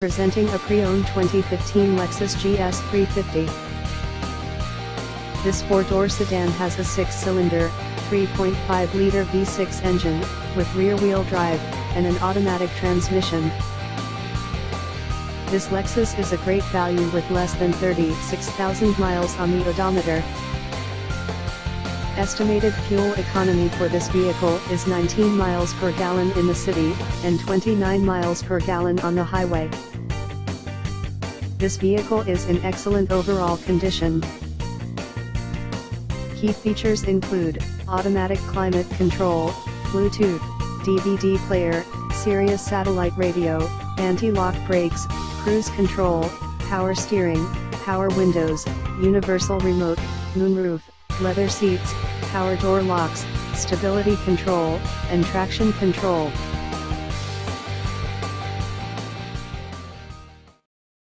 Presenting a pre-owned 2015 Lexus GS 350. This four-door sedan has a six-cylinder, 3.5-liter V6 engine, with rear-wheel drive, and an automatic transmission. This Lexus is a great value with less than 36,000 miles on the odometer. Estimated fuel economy for this vehicle is 19 miles per gallon in the city, and 29 miles per gallon on the highway. This vehicle is in excellent overall condition. Key features include automatic climate control, Bluetooth, DVD player, Sirius satellite radio, anti-lock brakes, cruise control, power steering, power windows, universal remote, moonroof, leather seats, power door locks, stability control, and traction control.